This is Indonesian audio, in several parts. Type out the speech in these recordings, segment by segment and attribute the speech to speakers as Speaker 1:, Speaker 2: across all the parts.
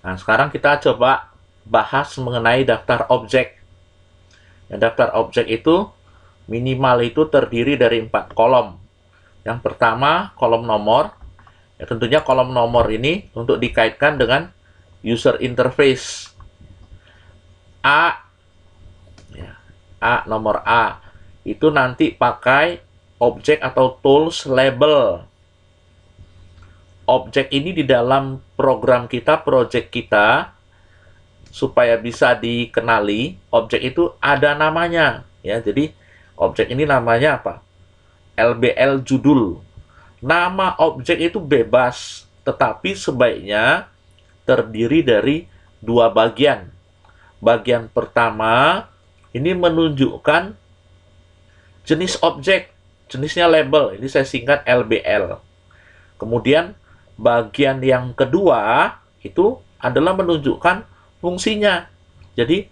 Speaker 1: Nah, sekarang kita coba bahas mengenai daftar objek. Ya, daftar objek itu minimal itu terdiri dari 4 kolom. Yang pertama, kolom nomor. Ya, tentunya kolom nomor ini untuk dikaitkan dengan user interface. A, ya, nomor A. Itu nanti pakai objek atau tools label. Objek ini di dalam program kita, project kita, supaya bisa dikenali, objek itu ada namanya. Ya, jadi objek ini namanya apa? LBL judul. Nama objek itu bebas, tetapi sebaiknya terdiri dari 2 bagian. Bagian pertama ini menunjukkan jenis objek, jenisnya label. Ini saya singkat LBL. Kemudian bagian yang kedua itu adalah menunjukkan fungsinya. Jadi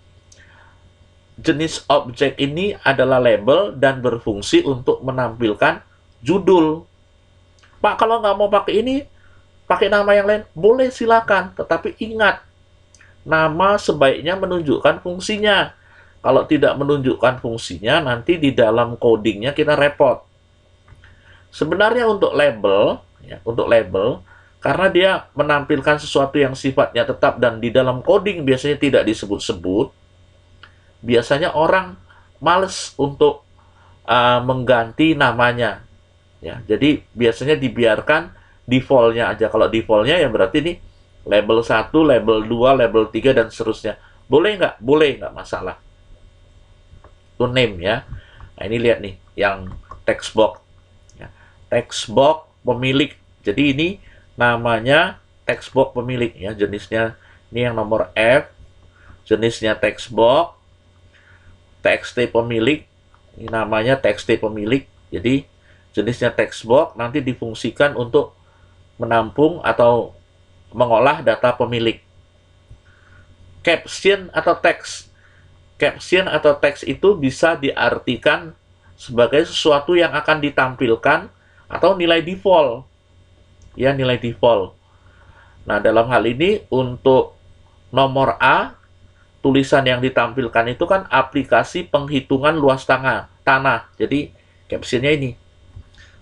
Speaker 1: jenis objek ini adalah label dan berfungsi untuk menampilkan judul. Pak, kalau nggak mau pakai ini, pakai nama yang lain, boleh silakan. Tetapi ingat, nama sebaiknya menunjukkan fungsinya. Kalau tidak menunjukkan fungsinya, nanti di dalam codingnya kita repot. Sebenarnya untuk label, karena dia menampilkan sesuatu yang sifatnya tetap dan di dalam coding biasanya tidak disebut-sebut, biasanya orang males untuk mengganti namanya. Ya, jadi biasanya dibiarkan default-nya aja. Kalau default-nya ya berarti ini label 1, label 2, label 3, dan seterusnya. Boleh nggak? Boleh, nggak masalah. Itu name ya. Nah, ini lihat nih, yang text box. Ya, text box pemilik. Jadi ini namanya text box pemilik ya, jenisnya ini yang nomor F, jenisnya text box, txt pemilik, ini namanya txt pemilik. Jadi jenisnya text box nanti difungsikan untuk menampung atau mengolah data pemilik. Caption atau teks. Caption atau teks itu bisa diartikan sebagai sesuatu yang akan ditampilkan atau nilai default. Ya, nilai default. Nah, dalam hal ini untuk nomor A, tulisan yang ditampilkan itu kan aplikasi penghitungan luas tanah. Jadi, captionnya ini.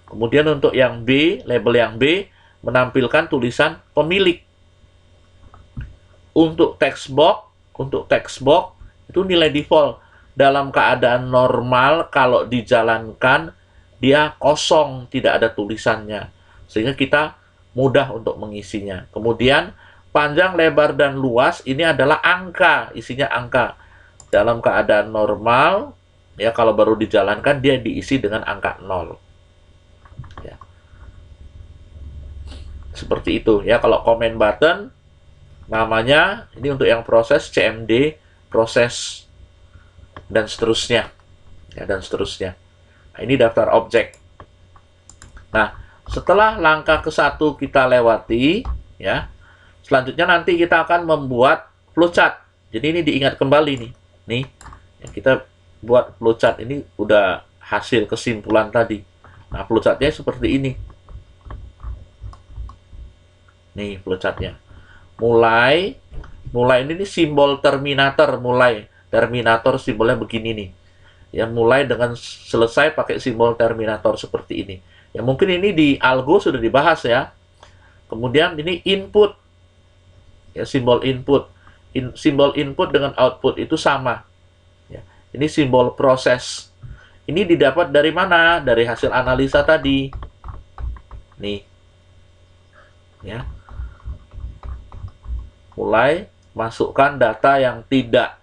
Speaker 1: Kemudian untuk yang B, label yang B, menampilkan tulisan pemilik. Untuk text box itu nilai default. Dalam keadaan normal, kalau dijalankan, dia kosong, tidak ada tulisannya. Sehingga kita mudah untuk mengisinya. Kemudian, panjang, lebar, dan luas, ini adalah angka, isinya angka. Dalam keadaan normal, ya kalau baru dijalankan, dia diisi dengan angka 0. Ya. Seperti itu ya. Kalau comment button, namanya, ini untuk yang proses CMD, proses, dan seterusnya. Ya, dan seterusnya. Nah, ini daftar objek. Nah, setelah langkah ke-1 kita lewati, ya, selanjutnya nanti kita akan membuat flowchart. Jadi ini diingat kembali nih. Nih, ya, kita buat flowchart ini udah hasil kesimpulan tadi. Nah, flowchartnya seperti ini. Nih flowchartnya. Mulai ini simbol terminator, terminator simbolnya begini nih. Ya, mulai dengan selesai pakai simbol terminator seperti ini. Ya, mungkin ini di algo sudah dibahas ya. Kemudian ini input. Ya, simbol input. Simbol input dengan output itu sama. Ya, ini simbol proses. Ini didapat dari mana? Dari hasil analisa tadi. Nih. Ya. Mulai masukkan data yang tidak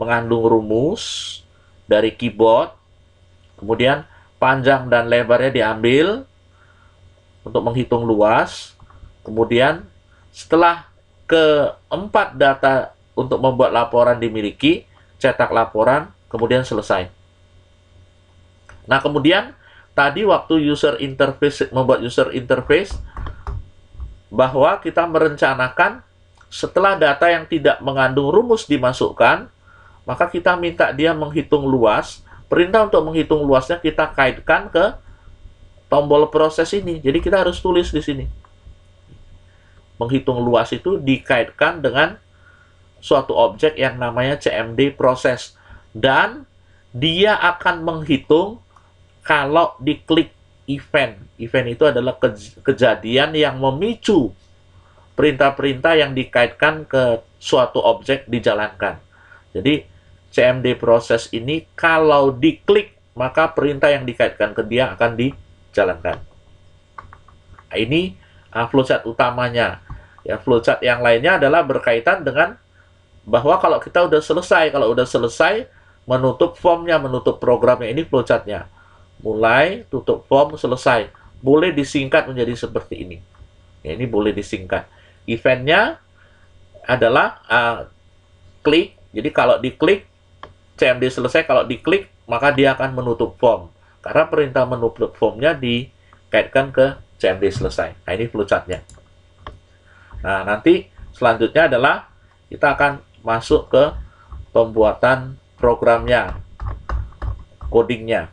Speaker 1: mengandung rumus dari keyboard. Kemudian panjang dan lebarnya diambil untuk menghitung luas. Kemudian setelah keempat data untuk membuat laporan dimiliki, cetak laporan, kemudian selesai. Nah, kemudian tadi waktu membuat user interface, bahwa kita merencanakan setelah data yang tidak mengandung rumus dimasukkan, maka kita minta dia menghitung luas. Perintah untuk menghitung luasnya kita kaitkan ke tombol proses ini. Jadi kita harus tulis di sini. menghitung luas itu dikaitkan dengan suatu objek yang namanya CMD proses. Dan dia akan menghitung kalau diklik event. Event itu adalah kejadian yang memicu perintah-perintah yang dikaitkan ke suatu objek dijalankan. Jadi CMD proses ini kalau diklik, maka perintah yang dikaitkan ke dia akan dijalankan. Nah, ini flowchart utamanya. Ya, flowchart yang lainnya adalah berkaitan dengan bahwa kalau kita udah selesai menutup formnya, menutup programnya, ini flowchartnya. Mulai, tutup form, selesai. Boleh disingkat menjadi seperti ini. Ya, ini boleh disingkat. Eventnya adalah klik. Jadi kalau diklik, CMD selesai. Kalau diklik, maka dia akan menutup form. Karena perintah menutup formnya dikaitkan ke CMD selesai. Nah, ini flowchartnya. Nah, nanti selanjutnya adalah kita akan masuk ke pembuatan programnya, codingnya.